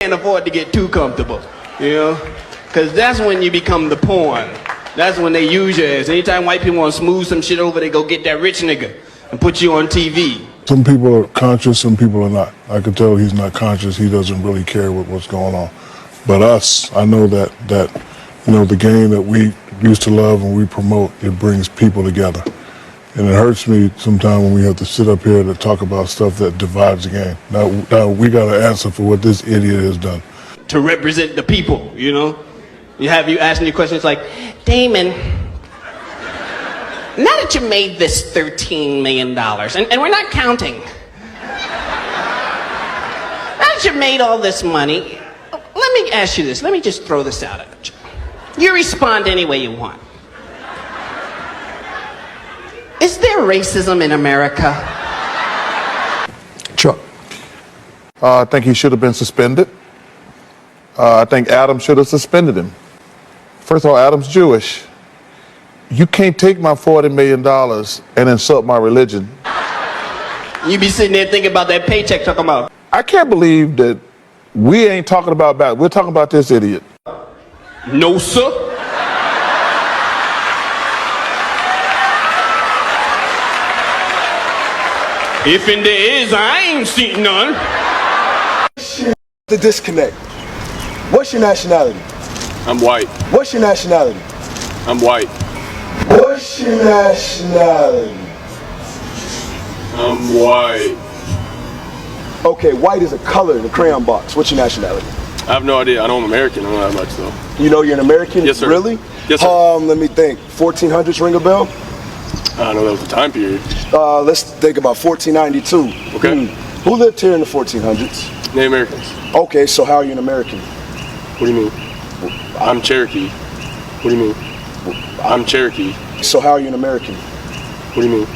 can't afford to get too comfortable, you know? Because that's when you become the pawn. That's when they use your ass. Anytime white people want to smooth some shit over, they go get that rich nigga and put you on TV. Some people are conscious, some people are not. I can tell he's not conscious. He doesn't really care what's going on. But us, I know that you know, the game that we used to love and we promote, it brings people together. And it hurts me sometimes when we have to sit up here to talk about stuff that divides the game. Now we got to answer for what this idiot has done. To represent the people, you know? You have you asking you questions like, Damon, now that you made this $13 million, and we're not counting. Now that you made all this money, let me ask you this. Let me just throw this out at you. You respond any way you want. Is there racism in America? Chuck. I think he should have been suspended. I think Adam should have suspended him. First of all, Adam's Jewish. You can't take my $40 million and insult my religion. You be sitting there thinking about that paycheck talking about. I can't believe that we ain't talking about that. We're talking about this idiot. No, sir. If and there is, I ain't seen none. The disconnect. What's your nationality? I'm white. What's your nationality? I'm white. What's your nationality? I'm white. Okay, white is a color in the crayon box. What's your nationality? I have no idea. I know I'm American. I don't know that much though. You know you're an American? Yes, sir. Really? Yes, sir. Let me think. 1400s ring a bell? I know that was the time period. Let's think about 1492. Okay. Who lived here in the 1400s? Native Americans. Okay, so how are you an American? What do you mean? I'm Cherokee. What do you mean? I'm Cherokee. So how are you an American? What do you mean?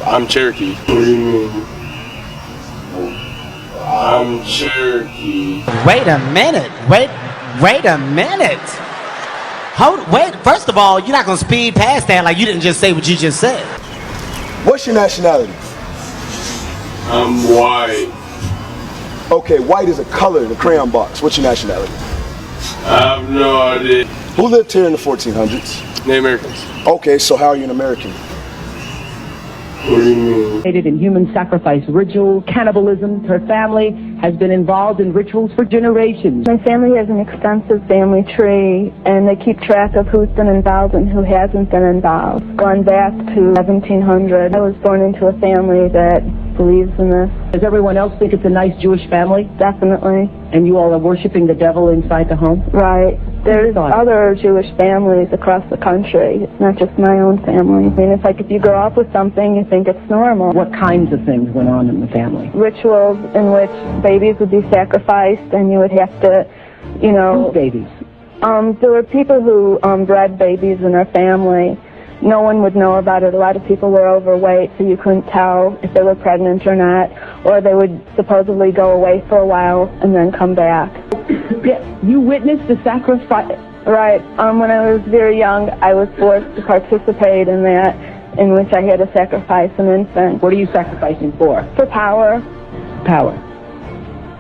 I'm Cherokee. What do you mean? I'm Cherokee. Wait a minute. Wait a minute. Wait, first of all, you're not gonna speed past that like you didn't just say what you just said. What's your nationality? I'm white. Okay, white is a color in the crayon box. What's your nationality? I have no idea. Who lived here in the 1400s? Native Americans. Okay, so how are you an American? What do you mean? In human sacrifice rituals, cannibalism. Her family has been involved in rituals for generations. My family has an extensive family tree, and they keep track of who's been involved and who hasn't been involved. Going back to 1700, I was born into a family that believes in this. Does everyone else think it's a nice Jewish family? Definitely. And you all are worshiping the devil inside the home? Right. There's other Jewish families across the country. It's not just my own family. I mean, it's like if you grow up with something, you think it's normal. What kinds of things went on in the family? Rituals in which babies would be sacrificed, and you would have to, you know... Whose babies? There were people who bred babies in their family. No one would know about it. A lot of people were overweight, so you couldn't tell if they were pregnant or not. Or they would supposedly go away for a while and then come back. Yeah, you witnessed the sacrifice? Right. When I was very young, I was forced to participate in that, in which I had to sacrifice an infant. What are you sacrificing for? For power. Power.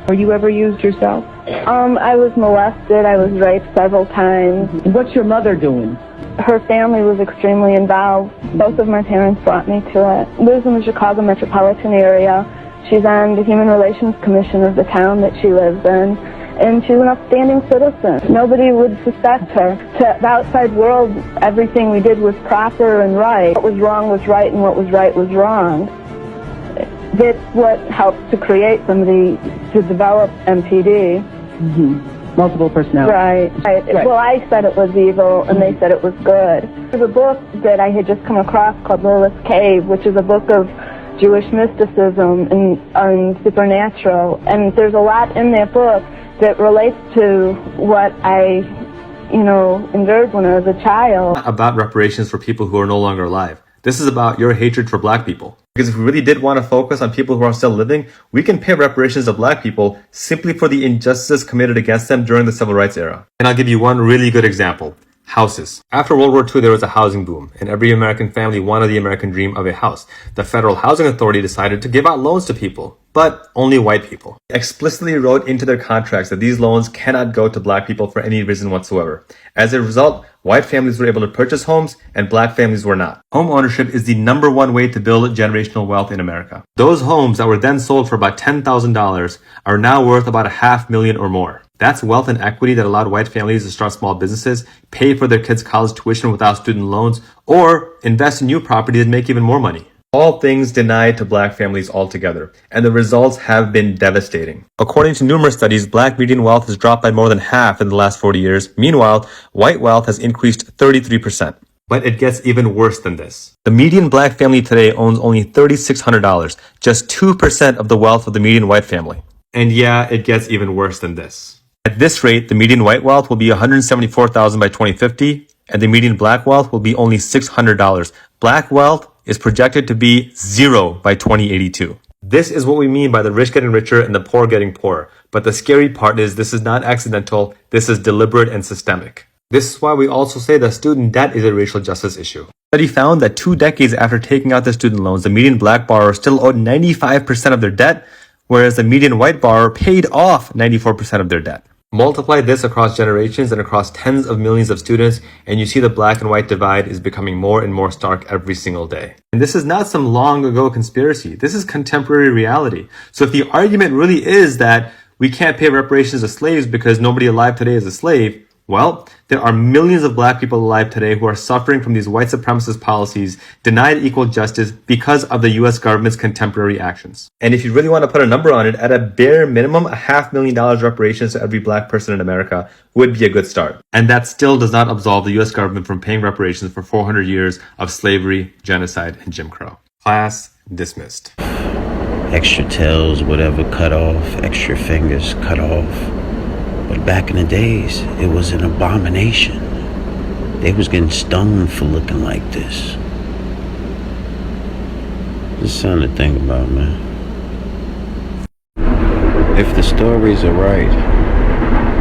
Were you ever used yourself? I was molested. I was raped several times. And what's your mother doing? Her family was extremely involved. Both of my parents brought me to it. Lives in the Chicago metropolitan area. She's on the Human Relations Commission of the town that she lives in. And she's an upstanding citizen. Nobody would suspect her. To the outside world, everything we did was proper and right. What was wrong was right, and what was right was wrong. That's what helped to create somebody to develop MPD. Mm-hmm. Multiple personalities. Right. Well, I said it was evil, and they said it was good. There's a book that I had just come across called Lilith's Cave, which is a book of Jewish mysticism and supernatural. And there's a lot in that book that relates to what I, endured when I was a child. About reparations for people who are no longer alive. This is about your hatred for black people. Because if we really did want to focus on people who are still living, we can pay reparations to black people simply for the injustices committed against them during the civil rights era. And I'll give you one really good example. Houses. After World War II, there was a housing boom, and every American family wanted the American dream of a house. The Federal Housing Authority decided to give out loans to people, but only white people. They explicitly wrote into their contracts that these loans cannot go to black people for any reason whatsoever. As a result, white families were able to purchase homes, and black families were not. Home ownership is the #1 way to build generational wealth in America. Those homes that were then sold for about $10,000 are now worth about $500,000 or more. That's wealth and equity that allowed white families to start small businesses, pay for their kids' college tuition without student loans, or invest in new property and make even more money. All things denied to black families altogether, and the results have been devastating. According to numerous studies, black median wealth has dropped by more than half in the last 40 years. Meanwhile, white wealth has increased 33%. But it gets even worse than this. The median black family today owns only $3,600, just 2% of the wealth of the median white family. And yeah, it gets even worse than this. At this rate, the median white wealth will be $174,000 by 2050, and the median black wealth will be only $600. Black wealth is projected to be 0 by 2082. This is what we mean by the rich getting richer and the poor getting poorer. But the scary part is this is not accidental, this is deliberate and systemic. This is why we also say that student debt is a racial justice issue. A study found that 2 decades after taking out their student loans, the median black borrower still owed 95% of their debt, whereas the median white borrower paid off 94% of their debt. Multiply this across generations and across tens of millions of students, and you see the black and white divide is becoming more and more stark every single day. And this is not some long ago conspiracy. This is contemporary reality. So if the argument really is that we can't pay reparations to slaves because nobody alive today is a slave, well, there are millions of black people alive today who are suffering from these white supremacist policies, denied equal justice because of the US government's contemporary actions. And if you really want to put a number on it, at a bare minimum, $500,000 reparations to every black person in America would be a good start. And that still does not absolve the US government from paying reparations for 400 years of slavery, genocide, and Jim Crow. Class dismissed. Extra tails, whatever, cut off, extra fingers, cut off. But back in the days, it was an abomination. They was getting stung for looking like this. Just something to think about, man. If the stories are right,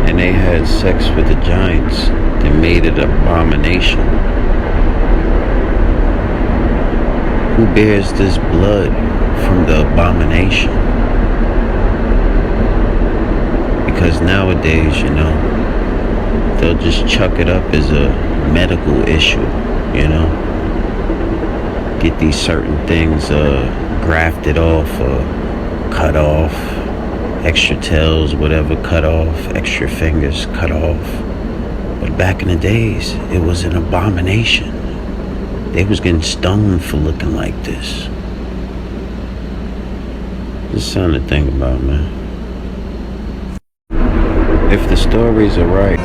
and they had sex with the giants that made it an abomination, who bears this blood from the abomination? Because nowadays, you know, they'll just chuck it up as a medical issue, you know? Get these certain things grafted off or cut off, extra tails, whatever, cut off, extra fingers, cut off. But back in the days, it was an abomination. They was getting stung for looking like this. Just something to think about, man. If the stories are right.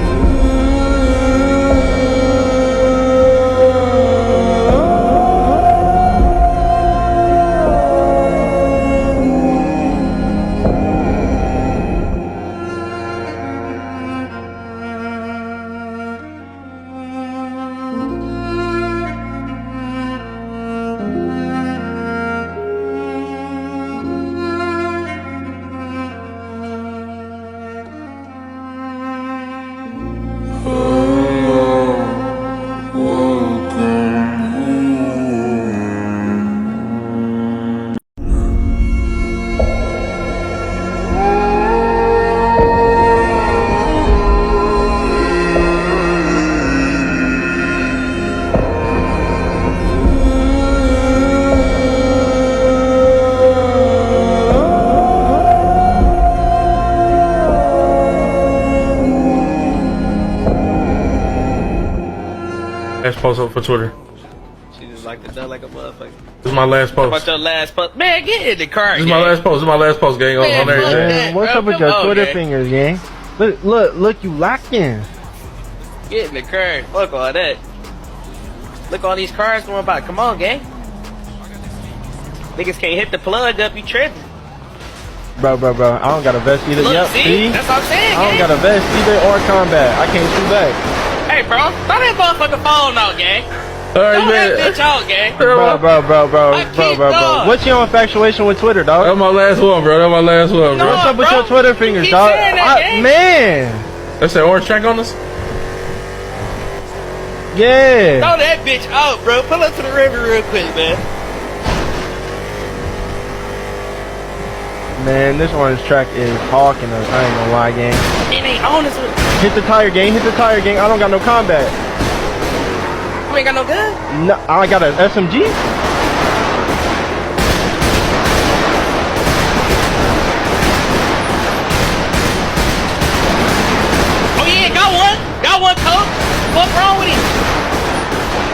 Last post up for Twitter. She just like to duck like a motherfucker. This is my last post. How about your last post? Man, get in the car, This is my last post. This is my last post, gang. Man, On there, fuck gang. that, What's bro. up with Come your on, Twitter gang. fingers, gang? Look, you locked in. Get in the car. Fuck all that. Look, all these cars going by. Come on, gang. Niggas can't hit the plug up. You tripping. Bro, I don't got a vest either. Look, Yep, see? That's what I'm saying, I don't gang. got a vest either or combat. I can't shoot back. Hey, bro. Throw that motherfucking phone out, gang. All right, Throw man. that bitch out, gang. Bro. What's your infatuation with Twitter, dog? That's my last one, bro. That's my last one, bro. What's up with your Twitter fingers, keep dog? saying that, gang. Man. That's that orange track on us? Yeah. Throw that bitch out, bro. Pull up to the river real quick, man. Man, this orange track is hawking us. I ain't gonna lie, gang. It ain't on this one. Hit the tire, gang. Hit the tire, gang. I don't got no combat. You ain't got no gun? No, I got an SMG. Oh yeah, got one. Got one, coach. What's wrong with him?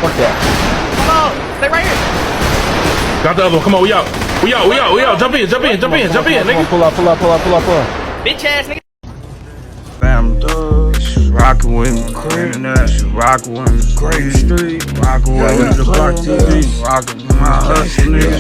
Fuck that. Hold on. Stay right here. Got the other one. Come on, we out. We out. Jump in, nigga. Pull up. Bitch ass nigga. Fam thugs, rockin' with me, rockin' with me, Great Street, rockin' with me, the Block TV, rockin' with my hustle niggas.